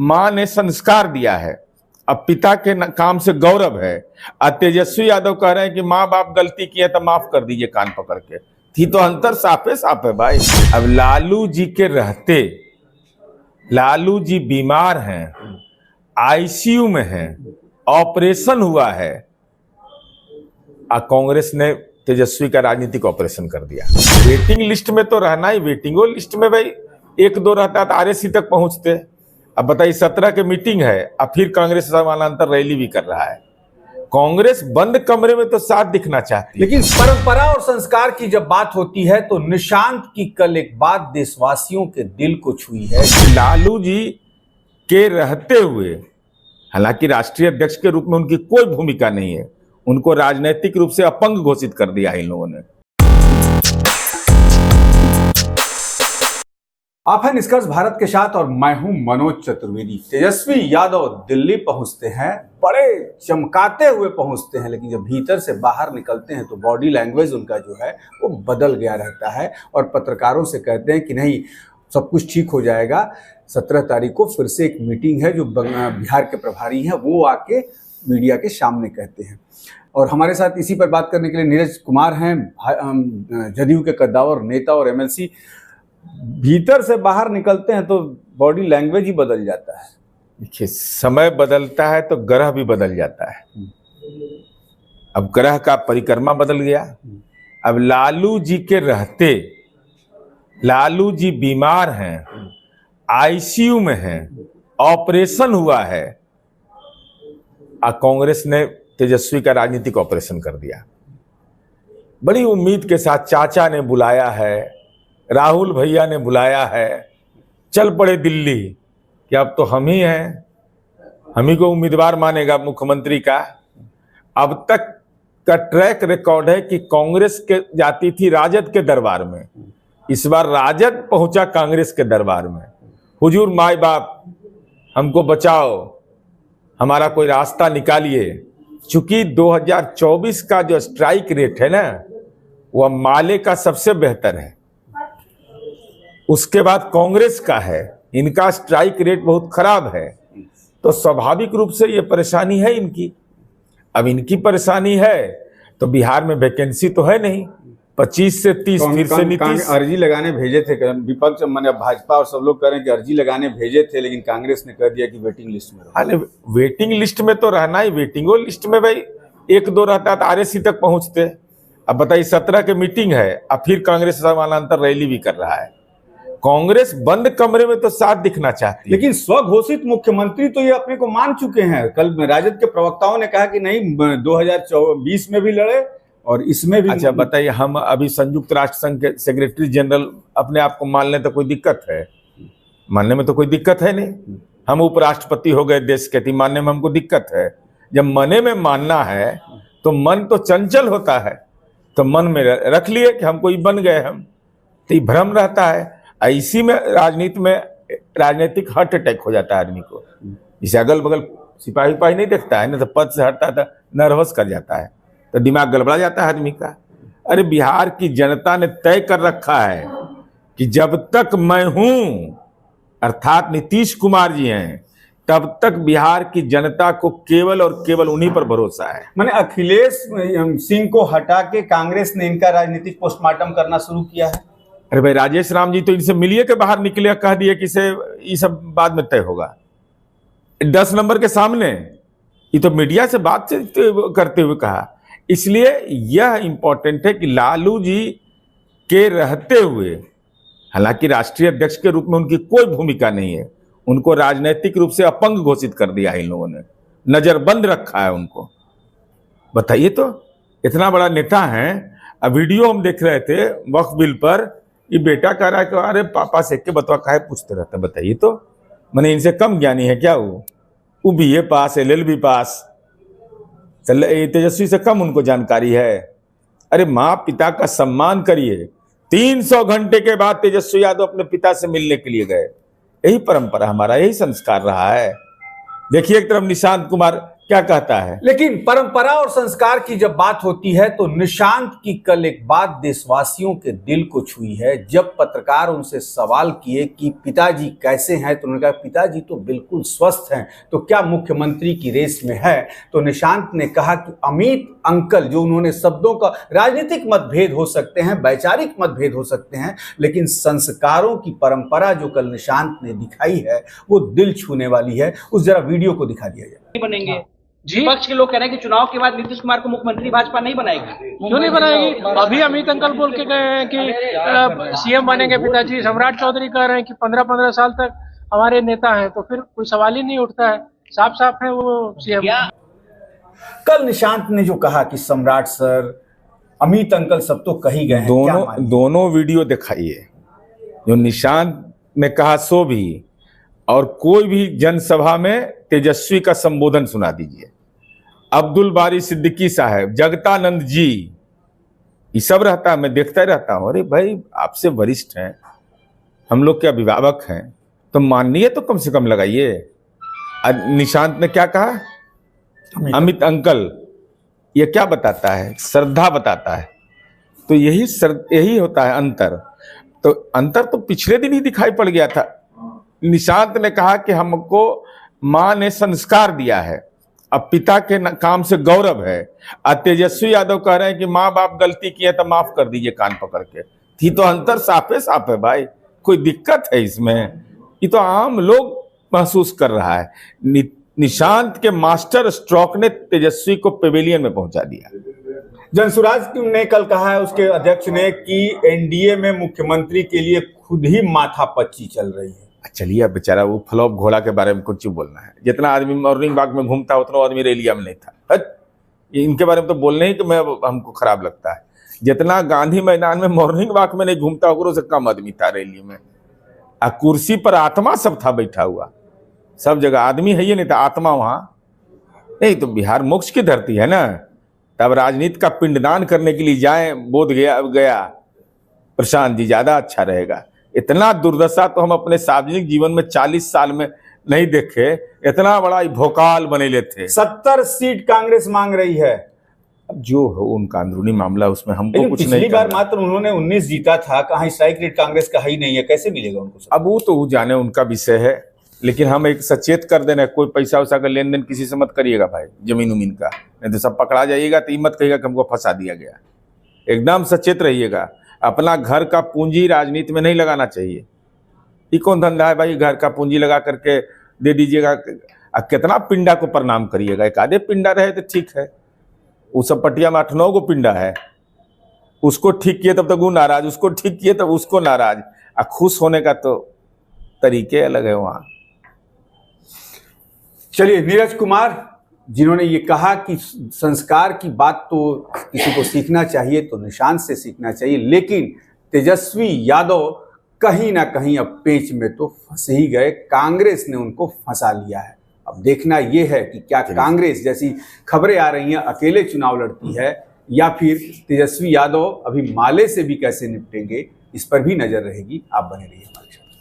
माँ ने संस्कार दिया है, अब पिता के काम से गौरव है। और तेजस्वी यादव कह रहे हैं कि माँ बाप गलती किए तो माफ कर दीजिए कान पकड़ के। थी तो अंतर साफे साफ है भाई। अब लालू जी के रहते, लालू जी बीमार हैं, आईसीयू में हैं, ऑपरेशन हुआ है, कांग्रेस ने तेजस्वी का राजनीतिक ऑपरेशन कर दिया। वेटिंग लिस्ट में तो रहना ही, वेटिंगो लिस्ट में भाई एक दो रहता तो आरएसी तक पहुंचते। अब बताइए 17 की मीटिंग है, अब फिर कांग्रेस समानांतर रैली भी कर रहा है। कांग्रेस बंद कमरे में तो साथ दिखना चाहती है। लेकिन परंपरा और संस्कार की जब बात होती है तो निशांत की कल एक बात देशवासियों के दिल को छुई है। लालू जी के रहते हुए, हालांकि राष्ट्रीय अध्यक्ष के रूप में उनकी कोई भूमिका नहीं है, उनको राजनीतिक रूप से अपंग घोषित कर दिया इन लोगों ने। आप हैं निष्कर्ष भारत के साथ और मैं हूं मनोज चतुर्वेदी। तेजस्वी यादव दिल्ली पहुंचते हैं, बड़े चमकाते हुए पहुंचते हैं, लेकिन जब भीतर से बाहर निकलते हैं तो बॉडी लैंग्वेज उनका जो है वो बदल गया रहता है और पत्रकारों से कहते हैं कि नहीं, सब कुछ ठीक हो जाएगा। 17 तारीख को फिर से एक मीटिंग है जो बिहार के प्रभारी हैं वो आके मीडिया के सामने कहते हैं। और हमारे साथ इसी पर बात करने के लिए नीरज कुमार हैं, जदयू के कद्दावर नेता और एमएलसी। भीतर से बाहर निकलते हैं तो बॉडी लैंग्वेज ही बदल जाता है। देखिए, समय बदलता है तो ग्रह भी बदल जाता है। अब ग्रह का परिक्रमा बदल गया। अब लालू जी के रहते, लालू जी बीमार हैं, आईसीयू में हैं, ऑपरेशन हुआ है, कांग्रेस ने तेजस्वी का राजनीतिक ऑपरेशन कर दिया। बड़ी उम्मीद के साथ चाचा ने बुलाया है, राहुल भैया ने बुलाया है, चल पड़े दिल्ली कि अब तो हम ही हैं, हम ही को उम्मीदवार मानेगा मुख्यमंत्री का। अब तक का ट्रैक रिकॉर्ड है कि कांग्रेस के जाती थी राजद के दरबार में, इस बार राजद पहुंचा कांग्रेस के दरबार में। हुजूर माई बाप हमको बचाओ, हमारा कोई रास्ता निकालिए। चूंकि 2024 का जो स्ट्राइक रेट है ना, वह माले का सबसे बेहतर है, उसके बाद कांग्रेस का है। इनका स्ट्राइक रेट बहुत खराब है, तो स्वाभाविक रूप से ये परेशानी है इनकी। अब इनकी परेशानी है तो बिहार में वैकेंसी तो है नहीं, 25 से 30 फिर से नीतीश अर्जी लगाने भेजे थे। विपक्ष माने भाजपा और सब लोग कह रहे हैं कि अर्जी लगाने भेजे थे, लेकिन कांग्रेस ने कह दिया कि वेटिंग लिस्ट में रहो। वेटिंग लिस्ट में तो रहना ही, वेटिंगो लिस्ट में भाई एक दो रहता तो आरएसी तक पहुंचते। अब बताइए 17 की मीटिंग है, अब फिर कांग्रेस समानांतर रैली भी कर रहा है। कांग्रेस बंद कमरे में तो साथ दिखना चाहती है। लेकिन स्वघोषित मुख्यमंत्री तो ये अपने को मान चुके हैं। कल राजद के प्रवक्ताओं ने कहा कि नहीं, 2020 में भी लड़े और इसमें भी। अच्छा बताइए, हम अभी संयुक्त राष्ट्र संघ के सेक्रेटरी जनरल अपने आप को मान लें तो कोई दिक्कत है? मानने में तो कोई दिक्कत है नहीं। हम उपराष्ट्रपति हो गए देश के, थी मानने में हमको दिक्कत है? जब मने में मानना है तो मन तो चंचल होता है, तो मन में रख लिए कि हमको ये बन गए हम, तो ये भ्रम रहता है। इसी में राजनीति में राजनीतिक हार्ट अटैक हो जाता है आदमी को। इसे अगल बगल सिपाही उपाही नहीं देखता है ना, तो पद से हटता था नर्वस कर जाता है, तो दिमाग गड़बड़ा जाता है आदमी का। अरे बिहार की जनता ने तय कर रखा है कि जब तक मैं हूं, अर्थात नीतीश कुमार जी हैं, तब तक बिहार की जनता को केवल और केवल उन्हीं पर भरोसा है। मैंने अखिलेश सिंह को हटा के कांग्रेस ने इनका राजनीतिक पोस्टमार्टम करना शुरू किया है। अरे भाई, राजेश राम जी तो इनसे मिलिए के बाहर निकले, कह दिए कि इसे ये सब बाद में तय होगा 10 नंबर के सामने। ये तो मीडिया से बात करते हुए कहा। इसलिए यह इंपॉर्टेंट है कि लालू जी के रहते हुए, हालांकि राष्ट्रीय अध्यक्ष के रूप में उनकी कोई भूमिका नहीं है, उनको राजनीतिक रूप से अपंग घोषित कर दिया इन लोगों ने, नजरबंद रखा है उनको। बताइए तो, इतना बड़ा नेता है। अब वीडियो हम देख रहे थे वक्फ बिल पर, ये बेटा कह रहा है कि अरे पापा से के बतवा काहे पूछते रहते। बताइए तो, मैंने इनसे कम ज्ञानी है क्या? वो BA पास, LLB पास, तेजस्वी से कम उनको जानकारी है। अरे माँ पिता का सम्मान करिए। 300 घंटे के बाद तेजस्वी यादव अपने पिता से मिलने के लिए गए। यही परंपरा हमारा, यही संस्कार रहा है। देखिए एक तरफ निशांत कुमार क्या कहता है। लेकिन परंपरा और संस्कार की जब बात होती है तो निशांत की कल एक बात देशवासियों के दिल को छुई है। जब पत्रकार उनसे सवाल किए कि पिताजी कैसे हैं, तो उन्होंने कहा पिताजी तो बिल्कुल स्वस्थ हैं, तो क्या मुख्यमंत्री की रेस में है। तो निशांत ने कहा कि अमित अंकल, जो उन्होंने शब्दों का राजनीतिक मतभेद हो सकते हैं, वैचारिक मतभेद हो सकते हैं, लेकिन संस्कारों की परंपरा जो कल निशांत ने दिखाई है वो दिल छूने वाली है। उस जरा वीडियो को दिखा दिया जाए। बनेंगे जी। विपक्ष के लोग कह रहे हैं कि चुनाव के बाद नीतीश कुमार को मुख्यमंत्री भाजपा नहीं बनाएगी। क्यों नहीं बनाएगी? अभी अमित अंकल बोल के गए हैं कि सीएम बनेंगे पिताजी। सम्राट चौधरी कह रहे हैं कि 15-15 साल तक हमारे नेता हैं, तो फिर कोई सवाल ही नहीं उठता है। साफ साफ है वो सीएम। कल निशांत ने जो कहा कि सम्राट सर, अमित अंकल सब तो कही गए हैं, दोनों वीडियो दिखाइए। जो निशांत ने कहा सो भी, और कोई भी जनसभा में तेजस्वी का संबोधन सुना दीजिए। अब्दुल बारी सिद्दीकी साहब, जगतानंद जी, ये सब रहता है, मैं देखता ही रहता हूं। अरे भाई, आपसे वरिष्ठ हैं, हम लोग के अभिभावक हैं, तो माननीय तो कम से कम लगाइए। निशांत ने क्या कहा? अमित अंकल। ये क्या बताता है? श्रद्धा बताता है। तो यही होता है अंतर। तो अंतर तो पिछले दिन ही दिखाई पड़ गया था। निशांत ने कहा कि हमको मां ने संस्कार दिया है, अब पिता के काम से गौरव है। और तेजस्वी यादव कह रहे हैं कि माँ बाप गलती किए तो माफ कर दीजिए कान पकड़ के। थी तो अंतर साफे साफ है भाई, कोई दिक्कत है इसमें? ये तो आम लोग महसूस कर रहा है। निशांत के मास्टर स्ट्रोक ने तेजस्वी को पेविलियन में पहुंचा दिया। जनसुराज ने कल कहा है उसके अध्यक्ष ने कि एनडीए में मुख्यमंत्री के लिए खुद ही माथापच्ची चल रही है। चलिए, अब बेचारा वो फ्लॉप घोड़ा के बारे में कुछ बोलना है। जितना आदमी मॉर्निंग वॉक में घूमता है उतना आदमी रैलिया में नहीं था। इनके बारे में तो बोलने ही कि हमको खराब लगता है। जितना गांधी मैदान में मॉर्निंग वॉक में नहीं घूमता उग्रों से कम आदमी था रैली में। कुर्सी पर आत्मा सब था बैठा हुआ, सब जगह आदमी है ही नहीं था, आत्मा वहां नहीं। तो बिहार मोक्ष की धरती है ना, तब राजनीति का पिंडदान करने के लिए जाए बोध गया प्रशांत जी, ज्यादा अच्छा रहेगा। इतना दुर्दशा तो हम अपने सार्वजनिक जीवन में 40 साल में नहीं देखे। इतना बड़ा भोकाल बने लेते। 70 सीट कांग्रेस मांग रही है। अब जो हो उनका अंदरूनी मामला, उसमें हमको कुछ नहीं। पिछली बार मात्र उन्होंने 19 जीता था, कहाँ स्ट्राइक रेट कांग्रेस का ही नहीं है, कैसे मिलेगा उनको? अब वो तो जाने उनका विषय है, लेकिन हम एक सचेत कर देना, कोई पैसा वैसा का लेन देन किसी से मत करिएगा भाई, जमीन उमीन का, नहीं तो सब पकड़ा जाइएगा। तो मत कहिएगा कि हमको फंसा दिया गया। एकदम सचेत रहिएगा। अपना घर का पूंजी राजनीति में नहीं लगाना चाहिए। ये कौन धंधा है भाई, घर का पूंजी लगा करके दे दीजिएगा। कितना पिंडा को प्रणाम करिएगा? एक आधे पिंडा रहे तो ठीक है। वो सब पटिया में 8-9 गो पिंडा है। उसको ठीक किए तब तक वो नाराज, उसको ठीक किए तब उसको नाराज। खुश होने का तो तरीके अलग है वहां। चलिए, नीरज कुमार जिन्होंने ये कहा कि संस्कार की बात तो किसी को सीखना चाहिए तो निशांत से सीखना चाहिए, लेकिन तेजस्वी यादव कहीं ना कहीं अब पेच में तो फंस ही गए। कांग्रेस ने उनको फंसा लिया है। अब देखना यह है कि क्या कांग्रेस, जैसी खबरें आ रही हैं, अकेले चुनाव लड़ती है या फिर तेजस्वी यादव अभी माले से भी कैसे निपटेंगे, इस पर भी नजर रहेगी। आप बने रहिए।